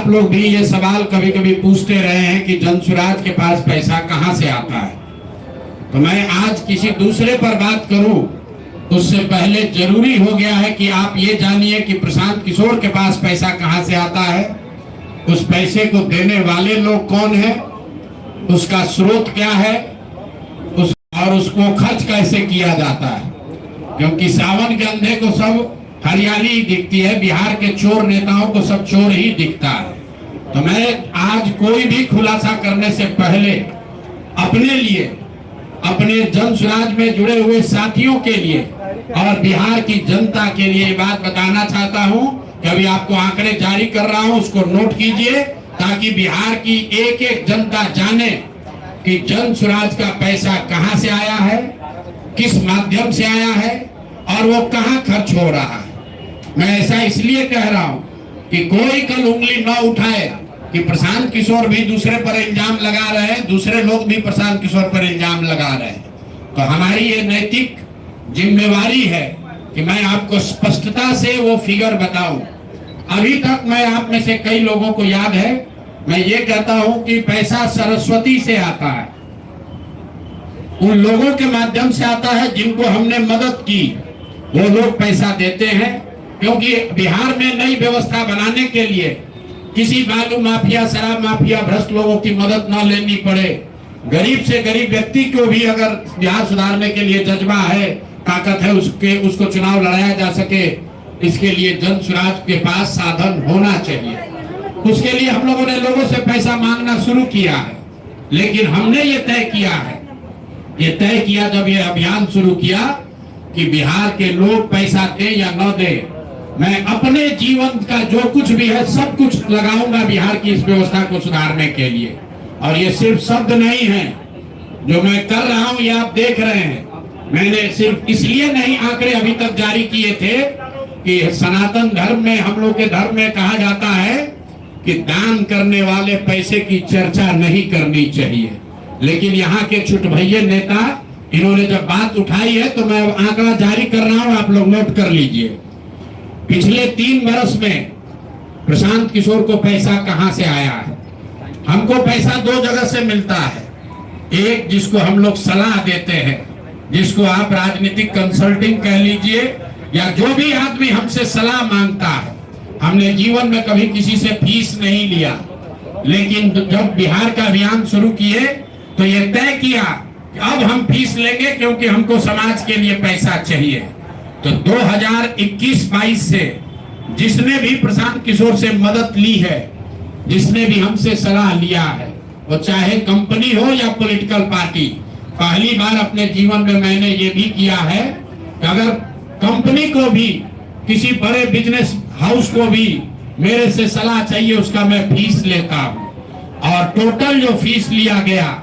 आप लोग भी ये सवाल कभी कभी पूछते रहे हैं कि जनसुराज के पास पैसा कहां से आता है। तो मैं आज किसी दूसरे पर बात करूं उससे पहले जरूरी हो गया है कि आप ये जानिए कि प्रशांत किशोर के पास पैसा कहां से आता है, उस पैसे को देने वाले लोग कौन है, उसका स्रोत क्या है, और उसको खर्च कैसे किया जाता है। क्योंकि सावन के अंधे को सब हरियाली ही दिखती है, बिहार के चोर नेताओं को सब चोर ही दिखता है। तो मैं आज कोई भी खुलासा करने से पहले अपने लिए, अपने जनसुराज में जुड़े हुए साथियों के लिए और बिहार की जनता के लिए बात बताना चाहता हूं कि अभी आपको आंकड़े जारी कर रहा हूं, उसको नोट कीजिए ताकि बिहार की एक एक जनता जाने कि जनसुराज का पैसा कहां से आया है, किस माध्यम से आया है और वो कहां खर्च हो रहा है। मैं ऐसा इसलिए कह रहा हूं कि कोई कल उंगली न उठाए कि प्रशांत किशोर भी दूसरे पर इल्जाम लगा रहे हैं, दूसरे लोग भी प्रशांत किशोर पर इल्जाम लगा रहे हैं। तो हमारी ये नैतिक जिम्मेवारी है कि मैं आपको स्पष्टता से वो फिगर बताऊं। अभी तक मैं आप में से कई लोगों को याद है, मैं ये कहता हूं कि पैसा सरस्वती से आता है, उन लोगों के माध्यम से आता है जिनको हमने मदद की, वो लोग पैसा देते हैं। क्योंकि बिहार में नई व्यवस्था बनाने के लिए किसी बालू माफिया, शराब माफिया, भ्रष्ट लोगों की मदद न लेनी पड़े, गरीब से गरीब व्यक्ति को भी अगर बिहार सुधारने के लिए जज्बा है, ताकत है, उसको चुनाव लड़ाया जा सके, इसके लिए जनसुराज के पास साधन होना चाहिए। उसके लिए हम लोगों ने लोगों से पैसा मांगना शुरू किया है, लेकिन हमने ये तय किया जब ये अभियान शुरू किया कि बिहार के लोग पैसा दे या न दे, मैं अपने जीवन का जो कुछ भी है सब कुछ लगाऊंगा बिहार की इस व्यवस्था को सुधारने के लिए। और ये सिर्फ शब्द नहीं है जो मैं कर रहा हूं, ये आप देख रहे हैं। मैंने सिर्फ इसलिए नहीं आंकड़े अभी तक जारी किए थे कि सनातन धर्म में, हम लोग के धर्म में कहा जाता है कि दान करने वाले पैसे की चर्चा नहीं करनी चाहिए। लेकिन यहाँ के छुटभैये नेता, इन्होंने जब बात उठाई है तो मैं आंकड़ा जारी कर रहा हूं, आप लोग नोट कर लीजिए। पिछले 3 वर्ष में प्रशांत किशोर को पैसा कहां से आया है। हमको पैसा 2 जगह से मिलता है। एक जिसको हम लोग सलाह देते हैं, जिसको आप राजनीतिक कंसल्टिंग कह लीजिए, या जो भी आदमी हमसे सलाह मांगता है। हमने जीवन में कभी किसी से फीस नहीं लिया, लेकिन जब बिहार का अभियान शुरू किए तो ये तय किया कि अब हम फीस लेंगे क्योंकि हमको समाज के लिए पैसा चाहिए। तो 2021-22 से जिसने भी प्रशांत किशोर से मदद ली है, जिसने भी हमसे सलाह लिया है, वो चाहे कंपनी हो या पॉलिटिकल पार्टी, पहली बार अपने जीवन में मैंने ये भी किया है कि अगर कंपनी को भी, किसी बड़े बिजनेस हाउस को भी मेरे से सलाह चाहिए, उसका मैं फीस लेता हूं। और टोटल जो फीस लिया गया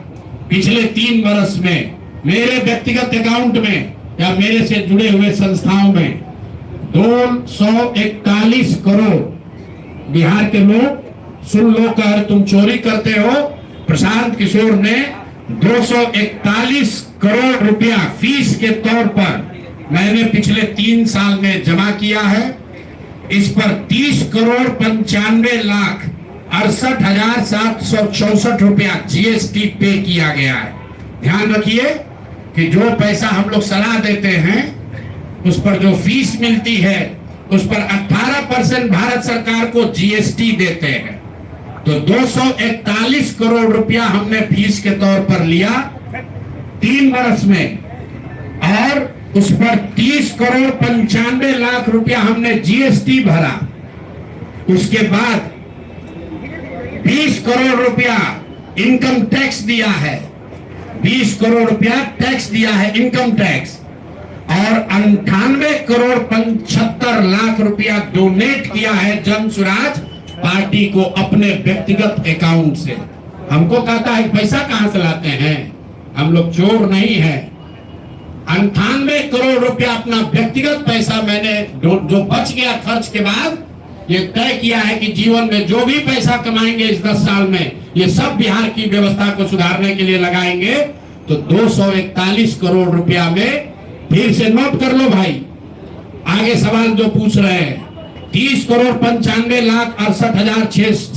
पिछले 3 वर्ष में मेरे व्यक्तिगत अकाउंट में या मेरे से जुड़े हुए संस्थाओं में 241 करोड़। बिहार के लोग सुन लो, कर तुम चोरी करते हो, प्रशांत किशोर ने 241 करोड़ रुपया फीस के तौर पर मैंने पिछले 3 साल में जमा किया है। इस पर 30 करोड़ 95 लाख 68,764 रुपया जीएसटी पे किया गया है। ध्यान रखिए कि जो पैसा हम लोग सलाह देते हैं, उस पर जो फीस मिलती है, उस पर 18% भारत सरकार को जीएसटी देते हैं। तो 241 करोड़ रुपया हमने फीस के तौर पर लिया 3 वर्ष में, और उस पर 30 करोड़ 95 लाख रुपया हमने जीएसटी भरा। उसके बाद 20 करोड़ रुपया इनकम टैक्स दिया है, 20 करोड़ रुपया टैक्स दिया है, इनकम टैक्स, और 98 करोड़ 75 लाख रुपया डोनेट किया है जनसुराज पार्टी को अपने व्यक्तिगत अकाउंट से। हमको कहता है पैसा कहां से लाते हैं, हम लोग चोर नहीं है। 98 करोड़ रुपया अपना व्यक्तिगत पैसा मैंने जो बच गया खर्च के बाद, ये तय किया है कि जीवन में जो भी पैसा कमाएंगे इस 10 साल में, ये सब बिहार की व्यवस्था को सुधारने के लिए लगाएंगे। तो 241 करोड़ रुपया में, फिर से नोट कर लो भाई, आगे सवाल जो पूछ रहे हैं, 30 करोड़ 95 लाख 68,600